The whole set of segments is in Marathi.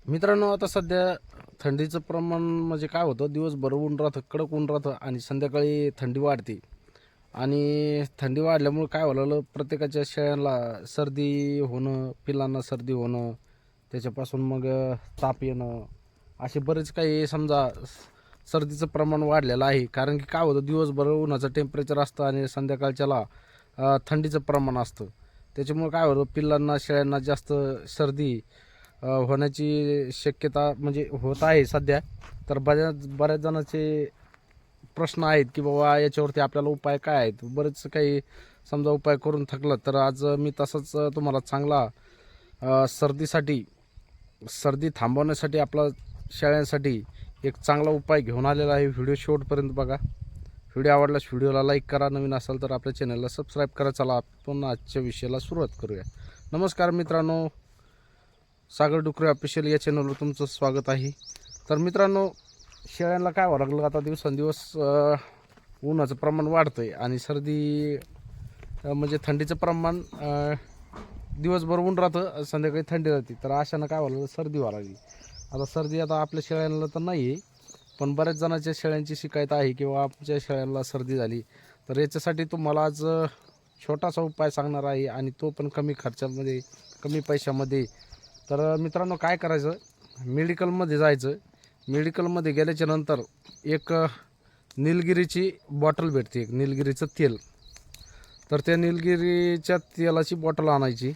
मित्रांनो, आता सध्या थंडीचं प्रमाण म्हणजे काय होतं, दिवसभर ऊन राहतं, कडक ऊन राहतं आणि संध्याकाळी थंडी वाढते. आणि थंडी वाढल्यामुळे काय व्हायला लागलं, प्रत्येकाच्या शेळ्यांना सर्दी होणं, पिलांना सर्दी होणं, त्याच्यापासून मग ताप येणं, असे बरेच काही समजा सर्दीचं प्रमाण वाढलेलं आहे. कारण की काय होतं, दिवसभर उन्हाचं टेम्परेचर असतं आणि संध्याकाळच्याला थंडीचं प्रमाण असतं. त्याच्यामुळे काय होतं, पिल्लांना शेळ्यांना जास्त सर्दी होण्याची शक्यता म्हणजे होत आहे सध्या. तर बऱ्याच जणांचे प्रश्न आहेत की बाबा याच्यावरती आपल्याला उपाय काय आहेत. बरेच काही समजा उपाय करून थकलं, तर आज मी तसंच तुम्हाला चांगला सर्दीसाठी सर्दी थांबवण्यासाठी आपला शेळ्यांसाठी एक चांगला उपाय घेऊन आलेला आहे. व्हिडिओ शेवटपर्यंत बघा. व्हिडिओ आवडल्यास व्हिडिओला लाईक करा, नवीन असाल तर आपल्या चॅनलला सबस्क्राईब करा. चला आपण आजच्या विषयाला सुरुवात करूया. नमस्कार मित्रांनो, सागर डुकरे ऑफिशियल या चॅनलवर तुमचं स्वागत आहे. तर मित्रांनो, शेळ्यांना काय व्हावं लागलं, आता दिवसेंदिवस उन्हाचं प्रमाण वाढतं आहे आणि सर्दी म्हणजे थंडीचं प्रमाण दिवसभर ऊन राहतं, संध्याकाळी थंडी राहते. तर अशानं काय व्हायला लागलं, सर्दी व्हायला लागली. आता सर्दी आता आपल्या शेळ्यांना तर नाही आहे, पण बऱ्याच जणांच्या शेळ्यांची शिकायत आहे किंवा आमच्या शेळ्यांना सर्दी झाली. तर याच्यासाठी तुम्हाला आज छोटासा उपाय सांगणार आहे आणि तो पण कमी खर्चामध्ये, कमी पैशामध्ये. तर मित्रांनो, काय करायचं, मेडिकलमध्ये जायचं. मेडिकलमध्ये गेल्याच्या नंतर एक निलगिरीची बॉटल भेटते, एक निलगिरीचं तेल. तर त्या निलगिरीच्या तेलाची बॉटल आणायची.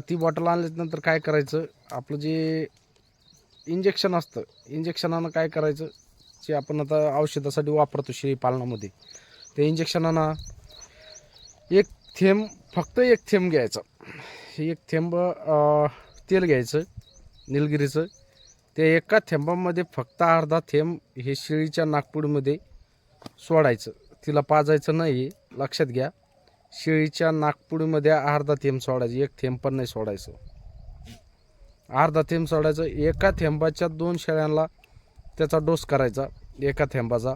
ती बॉटल आणल्यानंतर काय करायचं, आपलं जे इंजेक्शन असतं, इंजेक्शनानं काय करायचं, जे आपण आता औषधासाठी वापरतो शेळी पालनामध्ये, त्या इंजेक्शनानं एक थेंब, फक्त एक थेंब घ्यायचा. एक थेंब तेल घ्यायचं निलगिरीचं. त्या एका थेंबामध्ये फक्त अर्धा थेंब हे शेळीच्या नाकपुडीमध्ये सोडायचं. तिला पाजायचं नाही, लक्षात घ्या. शेळीच्या नाकपुडीमध्ये अर्धा थेंब सोडायचं, एक थेंब पण नाही सोडायचं. अर्धा थेंब सोडायचं. एका थेंबाच्या 2 शेळ्यांना त्याचा डोस करायचा, एका थेंबाचा.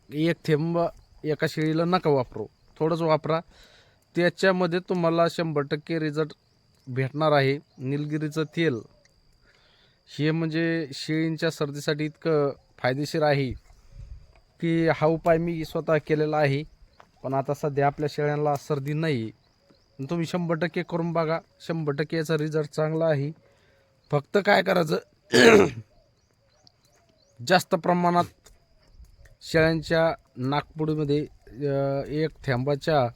एक थेंब एका शेळीला नका वापरू, थोडंच वापरा. त्याच्यामध्ये तुम्हाला 100% रिझल्ट भेटणार आहे. निलगिरीचं तेल हे म्हणजे शेळींच्या सर्दीसाठी इतकं फायदेशीर आहे की हा उपाय मी स्वतः केलेला आहे. पण आता सध्या आपल्या शेळ्यांना सर्दी नाही. तुम्ही 100% करून बघा, 100% याचा रिझल्ट चांगला आहे. फक्त काय करायचं, जास्त प्रमाणात शेळ्यांच्या नाकपुडीमध्ये एक थेंबाच्या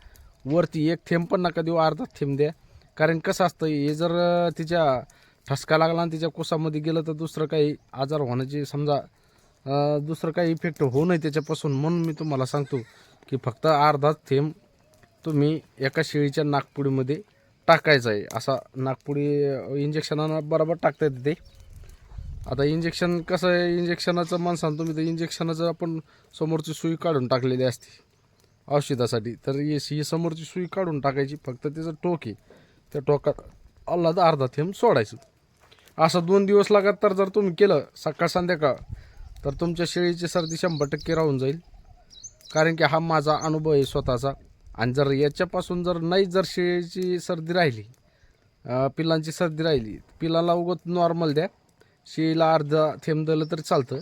वरती एक थेंब पण नका देऊ, अर्धा थेंब द्या. कारण कसं असतं, हे जर तिच्या ठसका लागला आणि तिच्या कुसामध्ये गेलं तर दुसरं काही आजार होण्याची समजा दुसरं काही इफेक्ट होऊ नये त्याच्यापासून. म्हणून मी तुम्हाला सांगतो की फक्त अर्धा थेंब तुम्ही एका शेळीच्या नाकपुडीमध्ये टाकायचं आहे. असा नाकपुडी इंजेक्शनानं बरोबर टाकता येते ते. आता इंजेक्शन कसं आहे, इंजेक्शनाचं मन सांगतो मी, तर इंजेक्शनाचं आपण समोरची सुई काढून टाकलेली असते औषधासाठी. तर ही समोरची सुई काढून टाकायची, फक्त त्याचं टोक आहे, त्या टोकात आल्हाद अर्धा थेंब सोडायचं. असं 2 दिवस लगातार जर तुम्ही केलं सकाळ संध्याकाळ, तर तुमच्या शेळीची सर्दी 100% राहून जाईल. कारण की हा माझा अनुभव आहे स्वतःचा. आणि जर याच्यापासून जर नाही, जर शेळीची सर्दी राहिली, पिल्लांची सर्दी राहिली, पिल्लाला उगत नॉर्मल द्या, शेळीला अर्धा थेंब दिलं तरी चालतं.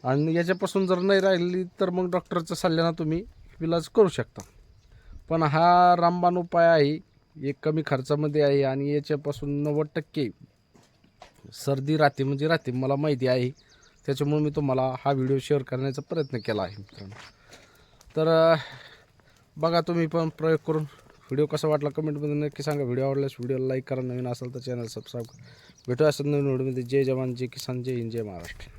आणि याच्यापासून जर नाही राहिली तर मग डॉक्टरच्या सल्ल्यानं तुम्ही इलाज करू शकता. पण हा रामबाण उपाय आहे, एक कमी खर्चामध्ये आहे आणि याच्यापासून 90% सर्दी राहते म्हणजे राहते, मला माहिती आहे. त्याच्यामुळे मी तुम्हाला हा व्हिडिओ शेअर करण्याचा प्रयत्न केला आहे मित्रांनो. तर बघा तुम्ही पण प्रयोग करून. व्हिडिओ कसा वाटला कमेंटमध्ये नक्की सांगा. व्हिडिओ आवडल्यास व्हिडिओला लाईक करा, नवीन असेल तर चॅनल सबस्क्राईब करा. भेटू असं नवीन व्हिडिओमध्ये. जय जवान, जय किसान, जय हिंद, जय महाराष्ट्र.